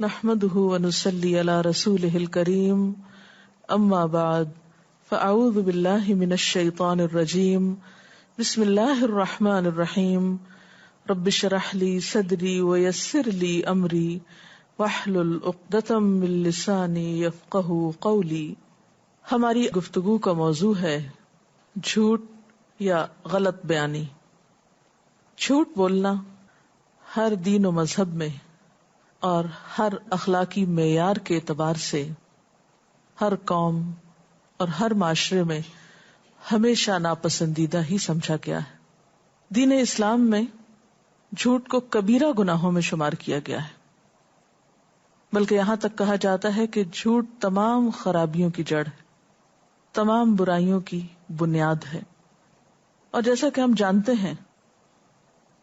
نحمده ونصلي على رسوله الكريم اما بعد فاعوذ بالله من الشيطان الرجيم بسم الله الرحمن الرحيم رب اشرح لي صدري ويسر لي امري واحلل عقدة من لساني يفقهوا قولي۔ ہماری گفتگو کا موضوع ہے جھوٹ یا غلط بیانی۔ جھوٹ بولنا ہر دین و مذہب میں اور ہر اخلاقی معیار کے اعتبار سے ہر قوم اور ہر معاشرے میں ہمیشہ ناپسندیدہ ہی سمجھا گیا ہے۔ دین اسلام میں جھوٹ کو کبیرہ گناہوں میں شمار کیا گیا ہے، بلکہ یہاں تک کہا جاتا ہے کہ جھوٹ تمام خرابیوں کی جڑ ہے، تمام برائیوں کی بنیاد ہے۔ اور جیسا کہ ہم جانتے ہیں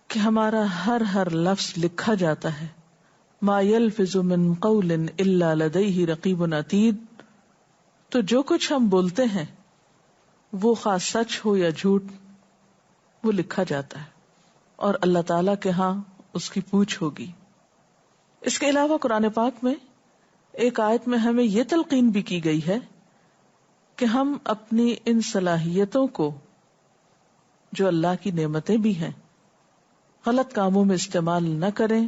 کہ ہمارا ہر لفظ لکھا جاتا ہے، ما یلفظ من قول الا لدیہ رقیب عتید، تو جو کچھ ہم بولتے ہیں وہ خاص سچ ہو یا جھوٹ وہ لکھا جاتا ہے اور اللہ تعالی کے ہاں اس کی پوچھ ہوگی۔ اس کے علاوہ قرآن پاک میں ایک آیت میں ہمیں یہ تلقین بھی کی گئی ہے کہ ہم اپنی ان صلاحیتوں کو جو اللہ کی نعمتیں بھی ہیں غلط کاموں میں استعمال نہ کریں،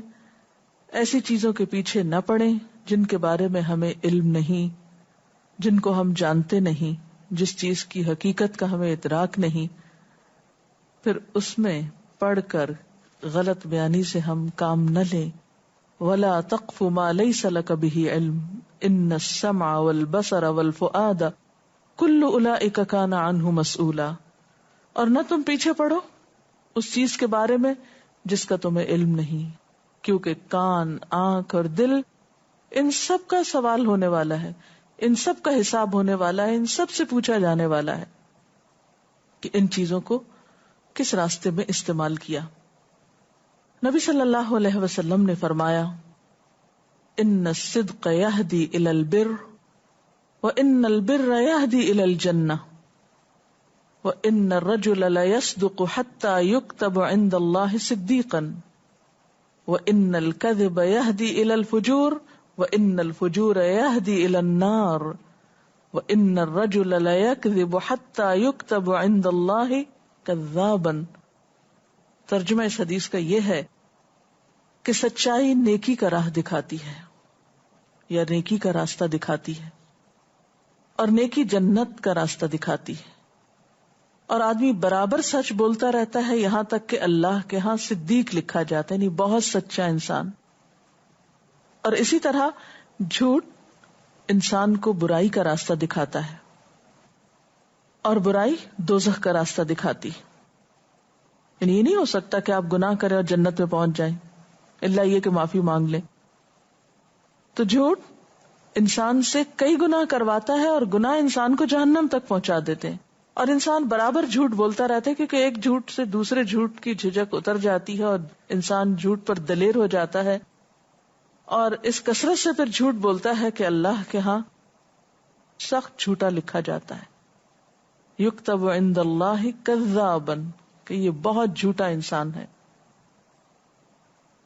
ایسی چیزوں کے پیچھے نہ پڑیں جن کے بارے میں ہمیں علم نہیں، جن کو ہم جانتے نہیں، جس چیز کی حقیقت کا ہمیں ادراک نہیں، پھر اس میں پڑھ کر غلط بیانی سے ہم کام نہ لیں۔ وَلَا تَقْفُ مَا لَيْسَ لَكَ بِهِ عِلْمٌ إِنَّ السَّمْعَ وَالْبَصَرَ وَالْفُؤَادَ كُلُّ أُولَئِكَ كَانَ عَنْهُ مَسْئُولًا، اور نہ تم پیچھے پڑو اس چیز کے بارے میں جس کا تمہیں علم نہیں، کیونکہ کان، آنکھ اور دل ان سب کا سوال ہونے والا ہے، ان سب کا حساب ہونے والا ہے، ان سب سے پوچھا جانے والا ہے کہ ان چیزوں کو کس راستے میں استعمال کیا۔ نبی صلی اللہ علیہ وسلم نے فرمایا، ان الصدق یہدی الی البر وان البر یہدی الی الجنہ وان الرجل لیصدق حتی یکتب عند اللہ صدیقا وان الکذب یہدی الی الفجور وان الفجور یہدی الی النار وان الرجل لیکذب حتی یکتب عند اللہ کذابا۔ ترجمہ اس حدیث کا یہ ہے کہ سچائی نیکی کا راہ دکھاتی ہے یا نیکی کا راستہ دکھاتی ہے، اور نیکی جنت کا راستہ دکھاتی ہے، اور آدمی برابر سچ بولتا رہتا ہے یہاں تک کہ اللہ کے ہاں صدیق لکھا جاتا ہے، یعنی بہت سچا انسان۔ اور اسی طرح جھوٹ انسان کو برائی کا راستہ دکھاتا ہے، اور برائی دوزخ کا راستہ دکھاتی ہے۔ یعنی یہ نہیں ہو سکتا کہ آپ گناہ کریں اور جنت میں پہنچ جائیں، اللہ یہ کہ معافی مانگ لیں۔ تو جھوٹ انسان سے کئی گناہ کرواتا ہے، اور گناہ انسان کو جہنم تک پہنچا دیتے ہیں، اور انسان برابر جھوٹ بولتا رہتا ہے کیونکہ ایک جھوٹ سے دوسرے جھوٹ کی جھجک اتر جاتی ہے اور انسان جھوٹ پر دلیر ہو جاتا ہے، اور اس کثرت سے پھر جھوٹ بولتا ہے کہ اللہ کے ہاں سخت جھوٹا لکھا جاتا ہے، یکتب عند اللہ کذابا، کہ یہ بہت جھوٹا انسان ہے۔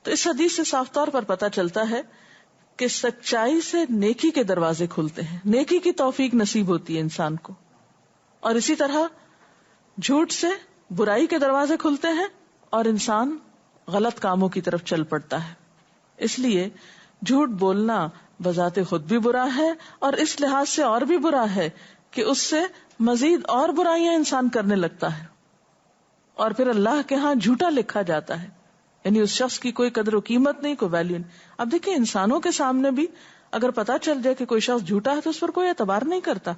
تو اس حدیث سے صاف طور پر پتہ چلتا ہے کہ سچائی سے نیکی کے دروازے کھلتے ہیں، نیکی کی توفیق نصیب ہوتی ہے انسان کو، اور اسی طرح جھوٹ سے برائی کے دروازے کھلتے ہیں اور انسان غلط کاموں کی طرف چل پڑتا ہے۔ اس لیے جھوٹ بولنا بذات خود بھی برا ہے، اور اس لحاظ سے اور بھی برا ہے کہ اس سے مزید اور برائیاں انسان کرنے لگتا ہے، اور پھر اللہ کے ہاں جھوٹا لکھا جاتا ہے، یعنی اس شخص کی کوئی قدر و قیمت نہیں، کوئی ویلیو نہیں۔ اب دیکھیں انسانوں کے سامنے بھی اگر پتا چل جائے کہ کوئی شخص جھوٹا ہے تو اس پر کوئی اعتبار نہیں کرتا،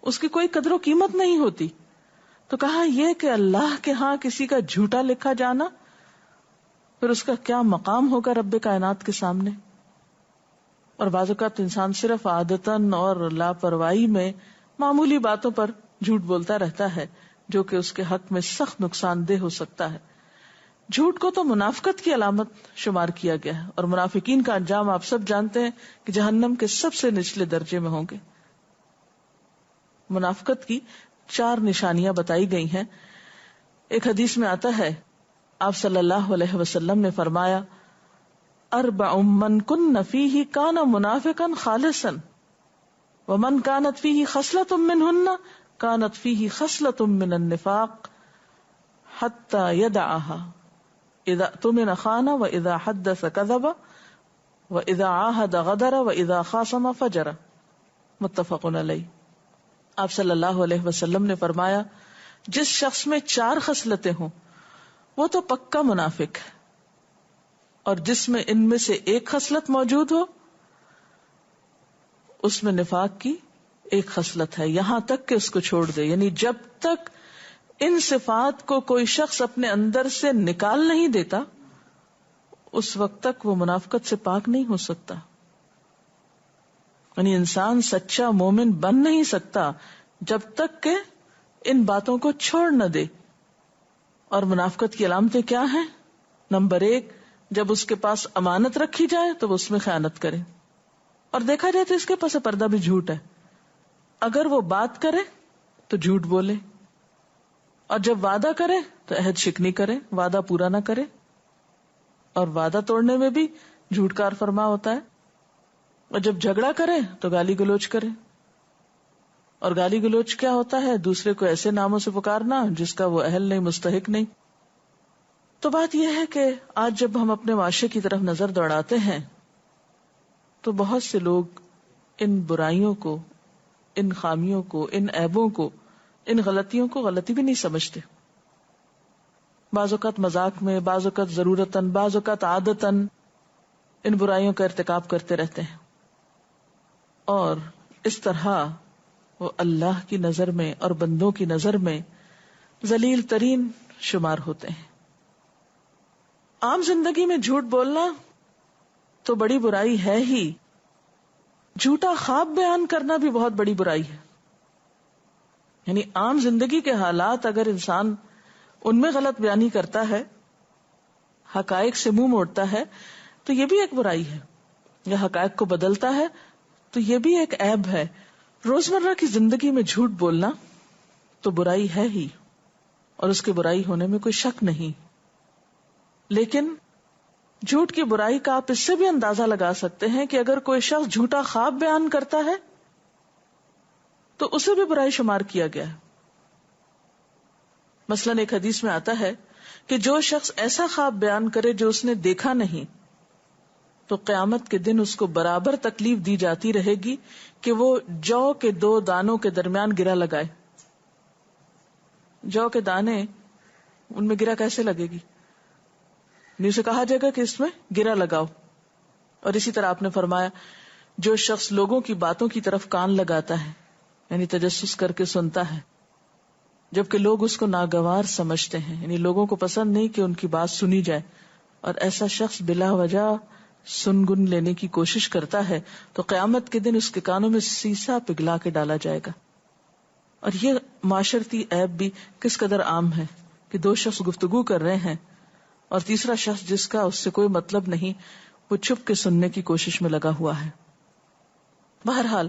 اس کی کوئی قدر و قیمت نہیں ہوتی۔ تو کہا یہ کہ اللہ کے ہاں کسی کا جھوٹا لکھا جانا، پھر اس کا کیا مقام ہوگا رب کائنات کے سامنے۔ اور بعض اوقات انسان صرف عادتاً اور لاپرواہی میں معمولی باتوں پر جھوٹ بولتا رہتا ہے جو کہ اس کے حق میں سخت نقصان دہ ہو سکتا ہے۔ جھوٹ کو تو منافقت کی علامت شمار کیا گیا ہے، اور منافقین کا انجام آپ سب جانتے ہیں کہ جہنم کے سب سے نچلے درجے میں ہوں گے۔ منافقت کی 4 نشانیاں بتائی گئی ہیں۔ ایک حدیث میں آتا ہے، آپ صلی اللہ علیہ وسلم نے فرمایا، اربع من کن فیہ کان منافقا خالصا ومن کانت فیہ خصلۃ منہن کانت فیہ خصلۃ من النفاق حتی یدعها اذا اؤتمن خان واذا حدث کذب واذا عاہد غدر واذا خاصم فجر. متفق علیہ. آپ صلی اللہ علیہ وسلم نے فرمایا جس شخص میں 4 خصلتیں ہوں وہ تو پکا منافق ہے، اور جس میں ان میں سے ایک خصلت موجود ہو اس میں نفاق کی ایک خصلت ہے، یہاں تک کہ اس کو چھوڑ دے. یعنی جب تک ان صفات کو کوئی شخص اپنے اندر سے نکال نہیں دیتا اس وقت تک وہ منافقت سے پاک نہیں ہو سکتا. یعنی انسان سچا مومن بن نہیں سکتا جب تک کہ ان باتوں کو چھوڑ نہ دے. اور منافقت کی علامتیں کیا ہیں؟ نمبر 1، جب اس کے پاس امانت رکھی جائے تو وہ اس میں خیانت کرے، اور دیکھا جائے تو اس کے پاس پردہ بھی جھوٹ ہے. اگر وہ بات کرے تو جھوٹ بولے، اور جب وعدہ کرے تو عہد شکنی کرے، وعدہ پورا نہ کرے، اور وعدہ توڑنے میں بھی جھوٹ کار فرما ہوتا ہے. اور جب جھگڑا کرے تو گالی گلوچ کرے، اور گالی گلوچ کیا ہوتا ہے؟ دوسرے کو ایسے ناموں سے پکارنا جس کا وہ اہل نہیں، مستحق نہیں. تو بات یہ ہے کہ آج جب ہم اپنے معاشرے کی طرف نظر دوڑاتے ہیں تو بہت سے لوگ ان برائیوں کو، ان خامیوں کو، ان عیبوں کو، ان غلطیوں کو غلطی بھی نہیں سمجھتے. بعض اوقات مذاق میں، بعض اوقات ضرورتاً، بعض اوقات عادتاً ان برائیوں کا ارتکاب کرتے رہتے ہیں، اور اس طرح وہ اللہ کی نظر میں اور بندوں کی نظر میں ذلیل ترین شمار ہوتے ہیں. عام زندگی میں جھوٹ بولنا تو بڑی برائی ہے ہی، جھوٹا خواب بیان کرنا بھی بہت بڑی برائی ہے. یعنی عام زندگی کے حالات اگر انسان ان میں غلط بیانی کرتا ہے، حقائق سے منہ موڑتا ہے، تو یہ بھی ایک برائی ہے. یا حقائق کو بدلتا ہے تو یہ بھی ایک عیب ہے. روزمرہ کی زندگی میں جھوٹ بولنا تو برائی ہے ہی، اور اس کے برائی ہونے میں کوئی شک نہیں. لیکن جھوٹ کی برائی کا آپ اس سے بھی اندازہ لگا سکتے ہیں کہ اگر کوئی شخص جھوٹا خواب بیان کرتا ہے تو اسے بھی برائی شمار کیا گیا ہے. مثلاً ایک حدیث میں آتا ہے کہ جو شخص ایسا خواب بیان کرے جو اس نے دیکھا نہیں تو قیامت کے دن اس کو برابر تکلیف دی جاتی رہے گی کہ وہ جو کے 2 دانوں کے درمیان گرہ لگائے. جو کے دانے، ان میں گرہ کیسے لگے گی؟ اسے کہا جائے گا کہ اس میں گرہ لگاؤ. اور اسی طرح آپ نے فرمایا جو شخص لوگوں کی باتوں کی طرف کان لگاتا ہے، یعنی تجسس کر کے سنتا ہے جبکہ لوگ اس کو ناگوار سمجھتے ہیں، یعنی لوگوں کو پسند نہیں کہ ان کی بات سنی جائے، اور ایسا شخص بلا وجہ سنگن لینے کی کوشش کرتا ہے تو قیامت کے دن اس کے کانوں میں سیسا پگھلا کے ڈالا جائے گا. اور یہ معاشرتی عیب بھی کس قدر عام ہے کہ 2 شخص گفتگو کر رہے ہیں اور تیسرا شخص جس کا اس سے کوئی مطلب نہیں وہ چھپ کے سننے کی کوشش میں لگا ہوا ہے. بہرحال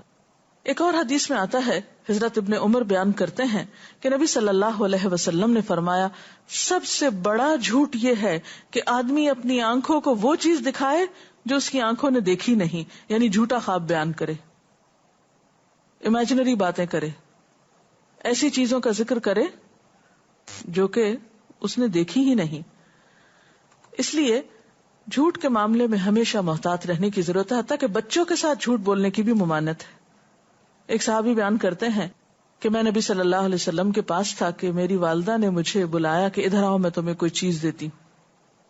ایک اور حدیث میں آتا ہے، حضرت ابن عمر بیان کرتے ہیں کہ نبی صلی اللہ علیہ وسلم نے فرمایا سب سے بڑا جھوٹ یہ ہے کہ آدمی اپنی آنکھوں کو وہ چیز دکھائے جو اس کی آنکھوں نے دیکھی نہیں، یعنی جھوٹا خواب بیان کرے، امیجنری باتیں کرے، ایسی چیزوں کا ذکر کرے جو کہ اس نے دیکھی ہی نہیں. اس لیے جھوٹ کے معاملے میں ہمیشہ محتاط رہنے کی ضرورت ہے، حتیٰ کہ بچوں کے ساتھ جھوٹ بولنے کی بھی ممانعت ہے. ایک صحابی بیان کرتے ہیں کہ میں نبی صلی اللہ علیہ وسلم کے پاس تھا کہ میری والدہ نے مجھے بلایا کہ ادھر آؤ میں تمہیں کوئی چیز دیتی.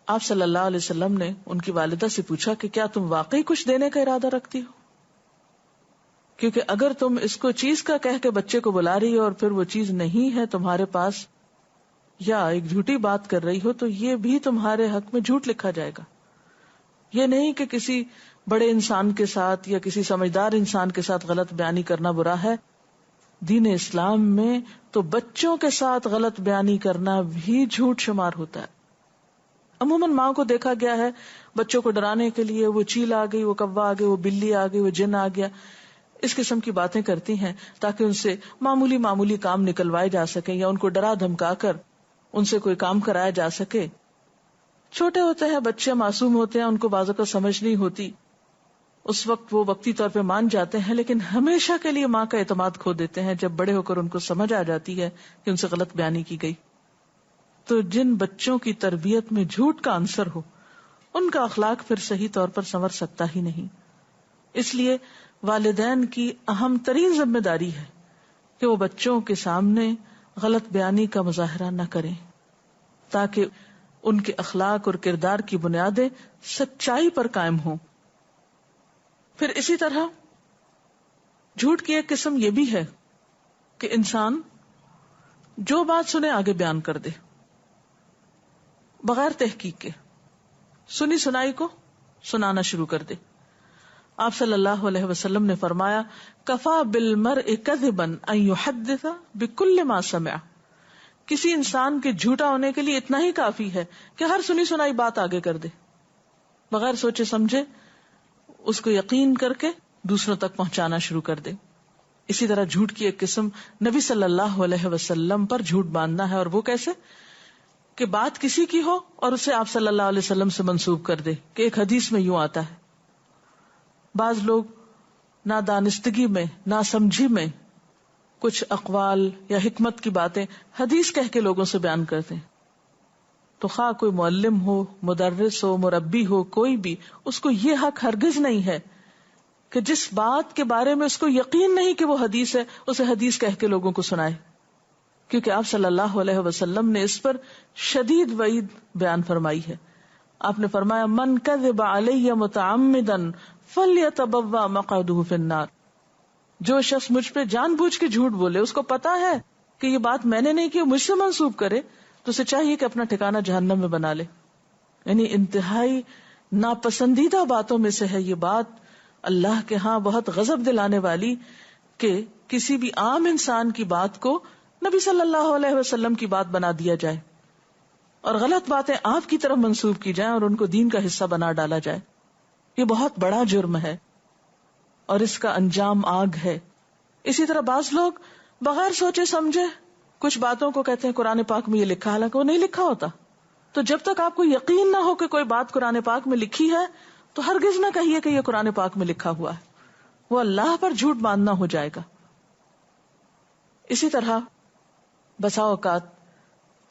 آپ صلی اللہ علیہ وسلم نے ان کی والدہ سے پوچھا کہ کیا تم واقعی کچھ دینے کا ارادہ رکھتی ہو؟ کیونکہ اگر تم اس کو چیز کا کہہ کے بچے کو بلا رہی ہو اور پھر وہ چیز نہیں ہے تمہارے پاس، یا ایک جھوٹی بات کر رہی ہو، تو یہ بھی تمہارے حق میں جھوٹ لکھا جائے گا. یہ نہیں کہ کسی بڑے انسان کے ساتھ یا کسی سمجھدار انسان کے ساتھ غلط بیانی کرنا برا ہے. دین اسلام میں تو بچوں کے ساتھ غلط بیانی کرنا بھی جھوٹ شمار ہوتا ہے. عموماً ماں کو دیکھا گیا ہے بچوں کو ڈرانے کے لیے وہ چیل آ گئی، وہ کوا آ گئی، وہ بلی آ گئی، وہ جن آ گیا، اس قسم کی باتیں کرتی ہیں تاکہ ان سے معمولی کام نکلوائے جا سکیں یا ان کو ڈرا دھمکا کر ان سے کوئی کام کرایا جا سکے. چھوٹے ہوتے ہیں بچے، معصوم ہوتے ہیں، ان کو بعض اوقات سمجھ نہیں ہوتی، اس وقت وہ وقتی طور پہ مان جاتے ہیں، لیکن ہمیشہ کے لیے ماں کا اعتماد کھو دیتے ہیں جب بڑے ہو کر ان کو سمجھ آ جاتی ہے کہ ان سے غلط بیانی کی گئی. تو جن بچوں کی تربیت میں جھوٹ کا عنصر ہو ان کا اخلاق پھر صحیح طور پر سنور سکتا ہی نہیں. اس لیے والدین کی اہم ترین ذمہ داری ہے کہ وہ بچوں کے سامنے غلط بیانی کا مظاہرہ نہ کریں تاکہ ان کے اخلاق اور کردار کی بنیادیں سچائی پر قائم ہوں. پھر اسی طرح جھوٹ کی ایک قسم یہ بھی ہے کہ انسان جو بات سنے آگے بیان کر دے بغیر تحقیق کے، سنی سنائی کو سنانا شروع کر دے. آپ صلی اللہ علیہ وسلم نے فرمایا کفا بالمرء کذبا ان یحدث بکل ما سمع. کسی انسان کے جھوٹا ہونے کے لیے اتنا ہی کافی ہے کہ ہر سنی سنائی بات آگے کر دے، بغیر سوچے سمجھے اس کو یقین کر کے دوسروں تک پہنچانا شروع کر دے. اسی طرح جھوٹ کی ایک قسم نبی صلی اللہ علیہ وسلم پر جھوٹ باندھنا ہے. اور وہ کیسے؟ کہ بات کسی کی ہو اور اسے آپ صلی اللہ علیہ وسلم سے منسوب کر دے کہ ایک حدیث میں یوں آتا ہے. بعض لوگ نادانستگی میں، ناسمجھی میں کچھ اقوال یا حکمت کی باتیں حدیث کہہ کے لوگوں سے بیان کرتے ہیں. تو خواہ کوئی معلم ہو، مدرس ہو، مربی ہو، کوئی بھی، اس کو یہ حق ہرگز نہیں ہے کہ جس بات کے بارے میں اس کو یقین نہیں کہ وہ حدیث ہے اسے حدیث کہہ کے لوگوں کو سنائے، کیونکہ آپ صلی اللہ علیہ وسلم نے اس پر شدید وعید بیان فرمائی ہے. آپ نے فرمایا من کذب علی متعمدا فلیتبوأ مقعدہ فی النار. جو شخص مجھ پہ جان بوجھ کے جھوٹ بولے، اس کو پتا ہے کہ یہ بات میں نے نہیں کی، مجھ سے منسوب کرے، تو اسے چاہیے کہ اپنا ٹھکانہ جہنم میں بنا لے. یعنی انتہائی ناپسندیدہ باتوں میں سے ہے یہ بات، اللہ کے ہاں بہت غضب دلانے والی، کہ کسی بھی عام انسان کی بات کو نبی صلی اللہ علیہ وسلم کی بات بنا دیا جائے اور غلط باتیں آپ کی طرف منسوب کی جائیں اور ان کو دین کا حصہ بنا ڈالا جائے. یہ بہت بڑا جرم ہے اور اس کا انجام آگ ہے. اسی طرح بعض لوگ بغیر سوچے سمجھے کچھ باتوں کو کہتے ہیں قرآن پاک میں یہ لکھا، حالانکہ وہ نہیں لکھا ہوتا. تو جب تک آپ کو یقین نہ ہو کہ کوئی بات قرآن پاک میں لکھی ہے تو ہرگز نہ کہیے کہ یہ قرآن پاک میں لکھا ہوا ہے، وہ اللہ پر جھوٹ باندھنا ہو جائے گا. اسی طرح بسا اوقات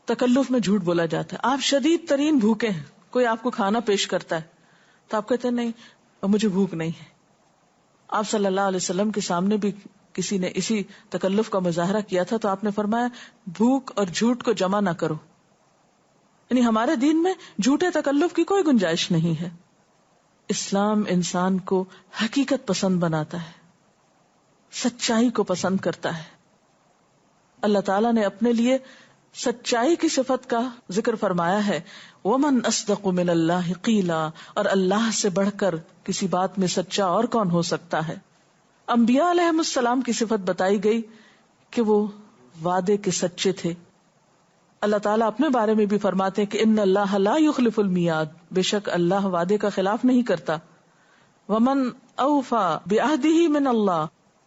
تکلف میں جھوٹ بولا جاتا ہے. آپ شدید ترین بھوکے ہیں، کوئی آپ کو کھانا پیش کرتا ہے تو آپ کہتے ہیں نہیں مجھے بھوک نہیں ہے. آپ صلی اللہ علیہ وسلم کے سامنے بھی کسی نے اسی تکلف کا مظاہرہ کیا تھا تو آپ نے فرمایا بھوک اور جھوٹ کو جمع نہ کرو. یعنی ہمارے دین میں جھوٹے تکلف کی کوئی گنجائش نہیں ہے. اسلام انسان کو حقیقت پسند بناتا ہے، سچائی کو پسند کرتا ہے. اللہ تعالیٰ نے اپنے لیے سچائی کی صفت کا ذکر فرمایا ہے وَمَنْ أَصْدَقُ مِنَ اللَّهِ قِيلًا، اور اللہ سے بڑھ کر کسی بات میں سچا اور کون ہو سکتا ہے. انبیاء علیہم السلام کی صفت بتائی گئی کہ وہ وعدے کے سچے تھے. اللہ تعالیٰ اپنے بارے میں بھی فرماتے ہیں کہ ان اللہ لا یخلف المیعاد، بے شک اللہ وعدے کا خلاف نہیں کرتا. ومن اوفا بعہدہ من اللہ،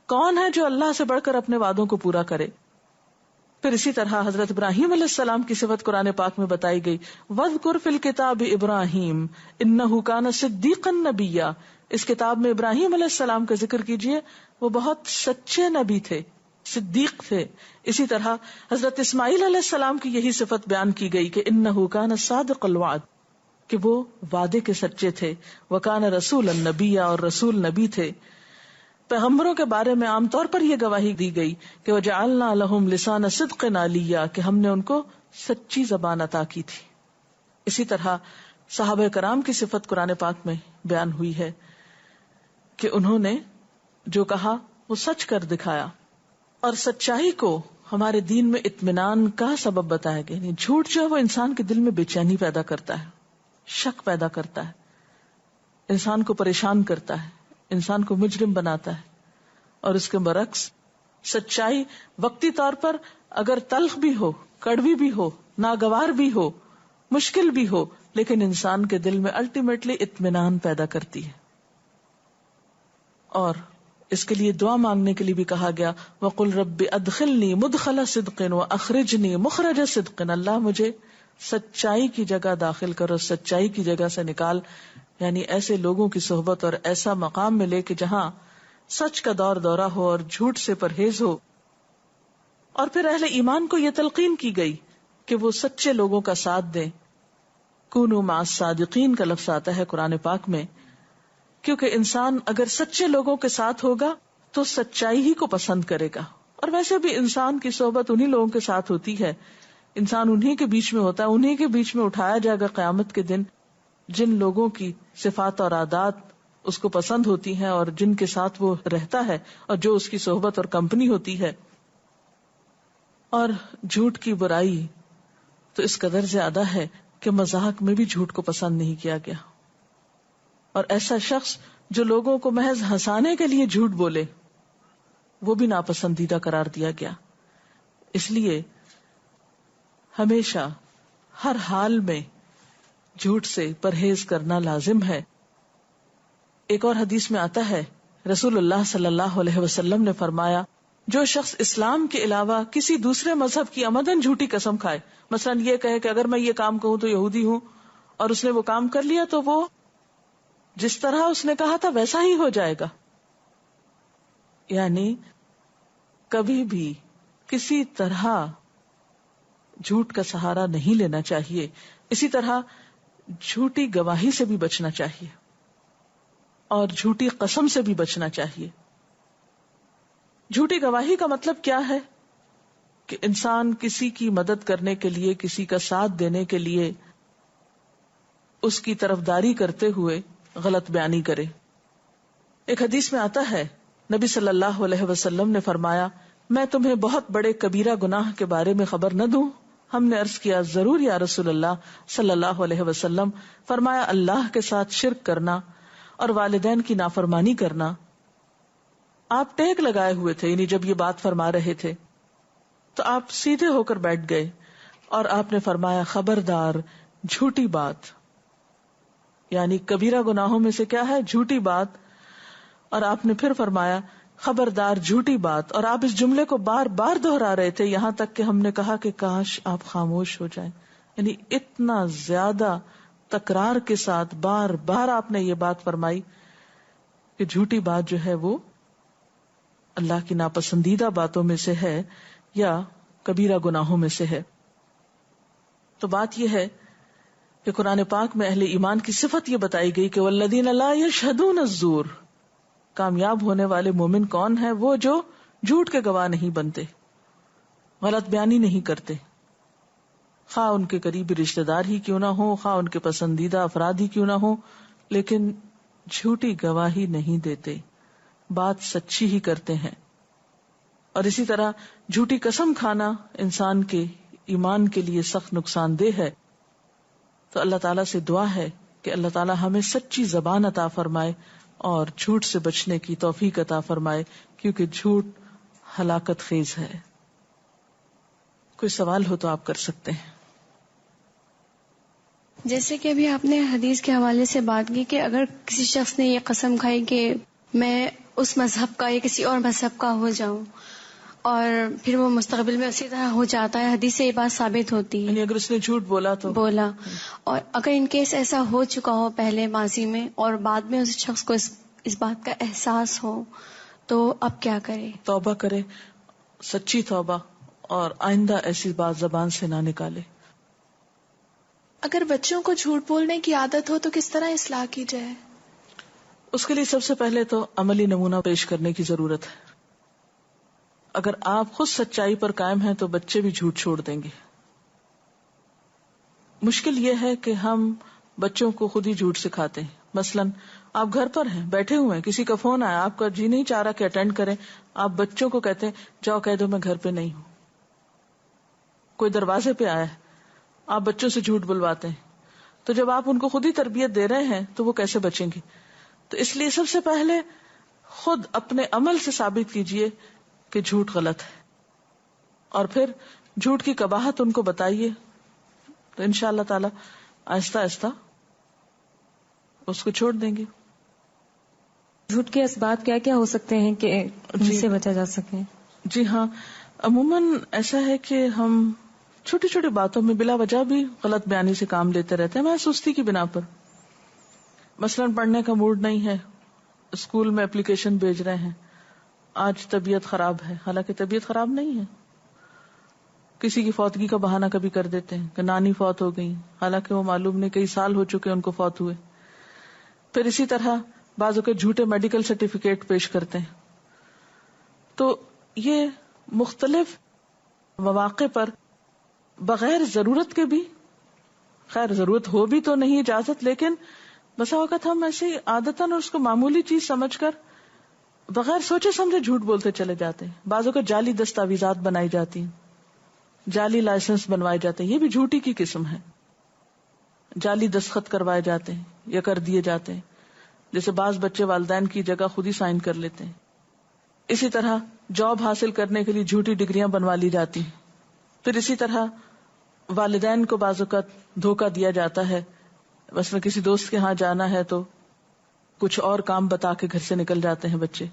کون ہے جو اللہ سے بڑھ کر اپنے وعدوں کو پورا کرے. پھر اسی طرح حضرت ابراہیم علیہ السلام کی صفت قرآن پاک میں بتائی گئی وَاذْكُرْ فِي الْكِتَابِ ابراہیم انَّهُ كَانَ صِدِّيقًا نَبِيًّا. اس کتاب میں ابراہیم علیہ السلام کا ذکر کیجئے، وہ بہت سچے نبی تھے، صدیق تھے. اسی طرح حضرت اسماعیل علیہ السلام کی یہی صفت بیان کی گئی کہ انَّهُ كَانَ صَادِقَ الْوَعْدِ، کہ وہ وعدے کے سچے تھے. وَكَانَ رَسُولًا نَبِيًّا، اور رسول نبی تھے. پیغمبروں کے بارے میں عام طور پر یہ گواہی دی گئی کہ وَجَعَلْنَا لَهُمْ لِسَانَ صِدْقٍ عَلِيًّا، کہ ہم نے ان کو سچی زبان عطا کی تھی. اسی طرح صحابہ کرام کی صفت قرآن پاک میں بیان ہوئی ہے کہ انہوں نے جو کہا وہ سچ کر دکھایا. اور سچائی کو ہمارے دین میں اطمینان کا سبب بتایا گیا. یعنی جھوٹ جو ہے وہ انسان کے دل میں بے چینی پیدا کرتا ہے، شک پیدا کرتا ہے، انسان کو پریشان کرتا ہے، انسان کو مجرم بناتا ہے. اور اس کے برعکس سچائی وقتی طور پر اگر تلخ بھی ہو، کڑوی بھی ہو، ناگوار بھی ہو، مشکل بھی ہو، لیکن انسان کے دل میں الٹیمیٹلی اطمینان پیدا کرتی ہے. اور اس کے لیے دعا مانگنے کے لیے بھی کہا گیا وَقُلْ رَبِّ أَدْخِلْنِي مُدْخَلَ صِدْقٍ وَأَخْرِجْنِي مُخْرَجَ صِدْقٍ. اللہ مجھے سچائی کی جگہ داخل کرو، سچائی کی جگہ سے نکال، یعنی ایسے لوگوں کی صحبت اور ایسا مقام ملے کہ جہاں سچ کا دور دورہ ہو اور جھوٹ سے پرہیز ہو. اور پھر اہل ایمان کو یہ تلقین کی گئی کہ وہ سچے لوگوں کا ساتھ دیں. کونوا مع الصادقین کا لفظ آتا ہے قرآن پاک میں، کیونکہ انسان اگر سچے لوگوں کے ساتھ ہوگا تو سچائی ہی کو پسند کرے گا. اور ویسے بھی انسان کی صحبت انہی لوگوں کے ساتھ ہوتی ہے، انسان انہی کے بیچ میں ہوتا ہے، انہی کے بیچ میں اٹھایا جائے گا قیامت کے دن جن لوگوں کی صفات اور عادات اس کو پسند ہوتی ہیں اور جن کے ساتھ وہ رہتا ہے اور جو اس کی صحبت اور کمپنی ہوتی ہے. اور جھوٹ کی برائی تو اس قدر زیادہ ہے کہ مذاق میں بھی جھوٹ کو پسند نہیں کیا گیا. اور ایسا شخص جو لوگوں کو محض ہنسانے کے لیے جھوٹ بولے وہ بھی ناپسندیدہ قرار دیا گیا. اس لیے ہمیشہ ہر حال میں جھوٹ سے پرہیز کرنا لازم ہے. ایک اور حدیث میں آتا ہے رسول اللہ صلی اللہ علیہ وسلم نے فرمایا جو شخص اسلام کے علاوہ کسی دوسرے مذہب کی عمدن جھوٹی قسم کھائے، مثلا یہ کہے کہ اگر میں یہ کام کہوں تو یہودی ہوں، اور اس نے وہ کام کر لیا تو وہ جس طرح اس نے کہا تھا ویسا ہی ہو جائے گا. یعنی کبھی بھی کسی طرح جھوٹ کا سہارا نہیں لینا چاہیے. اسی طرح جھوٹی گواہی سے بھی بچنا چاہیے اور جھوٹی قسم سے بھی بچنا چاہیے. جھوٹی گواہی کا مطلب کیا ہے کہ انسان کسی کی مدد کرنے کے لیے، کسی کا ساتھ دینے کے لیے اس کی طرفداری کرتے ہوئے غلط بیانی کرے. ایک حدیث میں آتا ہے نبی صلی اللہ علیہ وسلم نے فرمایا میں تمہیں بہت بڑے کبیرہ گناہ کے بارے میں خبر نہ دوں؟ ہم نے عرض کیا ضرور یا رسول اللہ صلی اللہ علیہ وسلم. فرمایا اللہ کے ساتھ شرک کرنا اور والدین کی نافرمانی کرنا. آپ ٹیک لگائے ہوئے تھے، یعنی جب یہ بات فرما رہے تھے تو آپ سیدھے ہو کر بیٹھ گئے اور آپ نے فرمایا خبردار جھوٹی بات، یعنی کبیرہ گناہوں میں سے کیا ہے؟ جھوٹی بات. اور آپ نے پھر فرمایا خبردار جھوٹی بات، اور آپ اس جملے کو بار بار دہرا رہے تھے یہاں تک کہ ہم نے کہا کہ کاش آپ خاموش ہو جائیں. یعنی اتنا زیادہ تکرار کے ساتھ بار بار آپ نے یہ بات فرمائی کہ جھوٹی بات جو ہے وہ اللہ کی ناپسندیدہ باتوں میں سے ہے یا کبیرہ گناہوں میں سے ہے. تو بات یہ ہے کہ قرآن پاک میں اہل ایمان کی صفت یہ بتائی گئی کہ والذین لا یشہدون الزور. کامیاب ہونے والے مومن کون ہیں؟ وہ جو جھوٹ کے گواہ نہیں بنتے، غلط بیانی نہیں کرتے، خواہ ان کے قریبی رشتہ دار ہی کیوں نہ ہو، خواہ ان کے پسندیدہ افراد ہی کیوں نہ ہو، لیکن جھوٹی گواہی نہیں دیتے، بات سچی ہی کرتے ہیں. اور اسی طرح جھوٹی قسم کھانا انسان کے ایمان کے لیے سخت نقصان دہ ہے. تو اللہ تعالیٰ سے دعا ہے کہ اللہ تعالیٰ ہمیں سچی زبان عطا فرمائے اور جھوٹ سے بچنے کی توفیق عطا فرمائے، کیونکہ جھوٹ ہلاکت خیز ہے. کوئی سوال ہو تو آپ کر سکتے ہیں. جیسے کہ ابھی آپ نے حدیث کے حوالے سے بات کی کہ اگر کسی شخص نے یہ قسم کھائی کہ میں اس مذہب کا یا کسی اور مذہب کا ہو جاؤں اور پھر وہ مستقبل میں اسی طرح ہو جاتا ہے، حدیث سے یہ بات ثابت ہوتی ہے. یعنی اگر اس نے جھوٹ بولا اور اگر ان کیس ایسا ہو چکا ہو پہلے ماضی میں اور بعد میں اس شخص کو اس بات کا احساس ہو تو اب کیا کرے؟ توبہ کرے، سچی توبہ، اور آئندہ ایسی بات زبان سے نہ نکالے. اگر بچوں کو جھوٹ بولنے کی عادت ہو تو کس طرح اصلاح کی جائے؟ اس کے لیے سب سے پہلے تو عملی نمونہ پیش کرنے کی ضرورت ہے. اگر آپ خود سچائی پر قائم ہیں تو بچے بھی جھوٹ چھوڑ دیں گے. مشکل یہ ہے کہ ہم بچوں کو خود ہی جھوٹ سکھاتے ہیں. مثلا آپ گھر پر ہیں، بیٹھے ہوئے ہیں، کسی کا فون آیا، آپ کا جی نہیں چاہ رہا کہ اٹینڈ کریں، آپ بچوں کو کہتے ہیں جاؤ کہہ دو میں گھر پہ نہیں ہوں. کوئی دروازے پہ آیا ہے، آپ بچوں سے جھوٹ بلواتے ہیں. تو جب آپ ان کو خود ہی تربیت دے رہے ہیں تو وہ کیسے بچیں گے؟ تو اس لیے سب سے پہلے خود اپنے عمل سے ثابت کیجئے کہ جھوٹ غلط ہے، اور پھر جھوٹ کی قباحت ان کو بتائیے. تو انشاءاللہ تعالی آہستہ آہستہ اس کو چھوڑ دیں گے. جھوٹ کے اسباب کیا کیا ہو سکتے ہیں کہ ان سے بچا جا سکے؟ جی ہاں، عموماً ایسا ہے کہ ہم چھوٹی چھوٹی باتوں میں بلا وجہ بھی غلط بیانی سے کام لیتے رہتے ہیں، میں سستی کی بنا پر. مثلاً پڑھنے کا موڈ نہیں ہے، اسکول میں اپلیکیشن بھیج رہے ہیں، آج طبیعت خراب ہے، حالانکہ طبیعت خراب نہیں ہے. کسی کی فوتگی کا بہانہ کبھی کر دیتے ہیں کہ نانی فوت ہو گئی، حالانکہ وہ معلوم نہیں کئی سال ہو چکے ان کو فوت ہوئے. پھر اسی طرح بعضوں کے جھوٹے میڈیکل سرٹیفکیٹ پیش کرتے ہیں. تو یہ مختلف مواقع پر بغیر ضرورت کے بھی، خیر ضرورت ہو بھی تو نہیں اجازت، لیکن بسا اوقات ہم ایسی عادتاً اس کو معمولی چیز سمجھ کر بغیر سوچے سمجھے جھوٹ بولتے چلے جاتے ہیں. بعضوں کا جعلی دستاویزات بنائی جاتی ہیں، جعلی لائسنس بنوائے جاتے ہیں، یہ بھی جھوٹی کی قسم ہے. جعلی دستخط کروائے جاتے ہیں یا کر دیے جاتے ہیں، جیسے بعض بچے والدین کی جگہ خود ہی سائن کر لیتے ہیں. اسی طرح جاب حاصل کرنے کے لیے جھوٹی ڈگریاں بنوا لی جاتی ہیں. پھر اسی طرح والدین کو بعض اوقات دھوکہ دیا جاتا ہے، مثلا کسی دوست کے ہاں جانا ہے تو کچھ اور کام بتا کے گھر سے نکل جاتے ہیں بچے.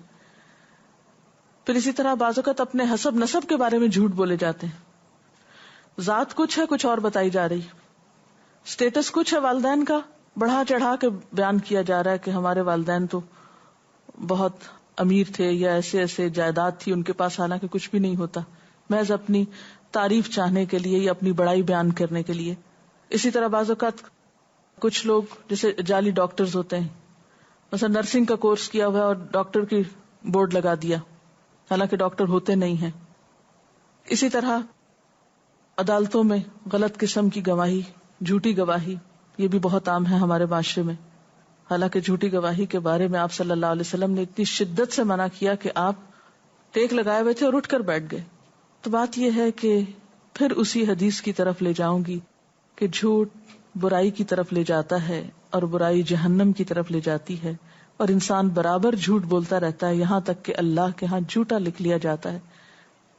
پھر اسی طرح بعض اوقات اپنے حسب نسب کے بارے میں جھوٹ بولے جاتے ہیں. ذات کچھ ہے، کچھ اور بتائی جا رہی. اسٹیٹس کچھ ہے والدین کا، بڑھا چڑھا کے بیان کیا جا رہا ہے کہ ہمارے والدین تو بہت امیر تھے یا ایسے ایسے جائیداد تھی ان کے پاس، حالانکہ کچھ بھی نہیں ہوتا، محض اپنی تعریف چاہنے کے لیے یا اپنی بڑائی بیان کرنے کے لیے. اسی طرح بعض اوقات کچھ لوگ جیسے جعلی ڈاکٹرز ہوتے ہیں، مثلا نرسنگ کا کورس کیا ہوا ہے اور ڈاکٹر کی بورڈ لگا دیا، حالانکہ ڈاکٹر ہوتے نہیں ہیں. اسی طرح عدالتوں میں غلط قسم کی گواہی، جھوٹی گواہی، یہ بھی بہت عام ہے ہمارے معاشرے میں. حالانکہ جھوٹی گواہی کے بارے میں آپ صلی اللہ علیہ وسلم نے اتنی شدت سے منع کیا کہ آپ ٹیک لگائے ہوئے تھے اور اٹھ کر بیٹھ گئے. تو بات یہ ہے کہ پھر اسی حدیث کی طرف لے جاؤں گی کہ جھوٹ برائی کی طرف لے جاتا ہے اور برائی جہنم کی طرف لے جاتی ہے، اور انسان برابر جھوٹ بولتا رہتا ہے یہاں تک کہ اللہ کے ہاں جھوٹا لکھ لیا جاتا ہے.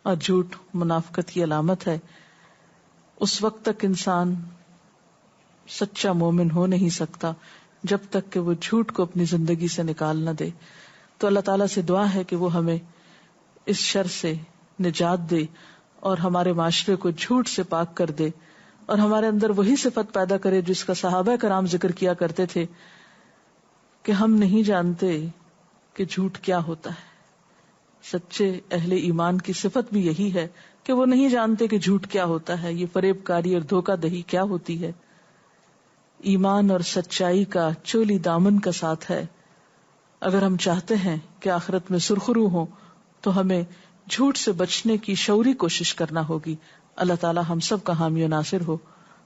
اور جھوٹ منافقت کی علامت ہے. اس وقت تک انسان سچا مومن ہو نہیں سکتا جب تک کہ وہ جھوٹ کو اپنی زندگی سے نکال نہ دے. تو اللہ تعالیٰ سے دعا ہے کہ وہ ہمیں اس شر سے نجات دے اور ہمارے معاشرے کو جھوٹ سے پاک کر دے، اور ہمارے اندر وہی صفت پیدا کرے جس کا صحابہ کرام ذکر کیا کرتے تھے کہ ہم نہیں جانتے کہ جھوٹ کیا ہوتا ہے. سچے اہل ایمان کی صفت بھی یہی ہے کہ وہ نہیں جانتے کہ جھوٹ کیا ہوتا ہے، یہ فریب کاری اور دھوکہ دہی کیا ہوتی ہے. ایمان اور سچائی کا چولی دامن کا ساتھ ہے. اگر ہم چاہتے ہیں کہ آخرت میں سرخرو ہوں تو ہمیں جھوٹ سے بچنے کی شعوری کوشش کرنا ہوگی. اللہ تعالی ہم سب کا حامی و ناصر ہو.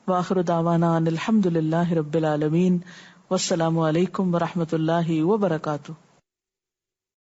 وآخر دعوانا ان الحمد للہ رب العالمین، والسلام علیکم ورحمۃ اللہ وبرکاتہ.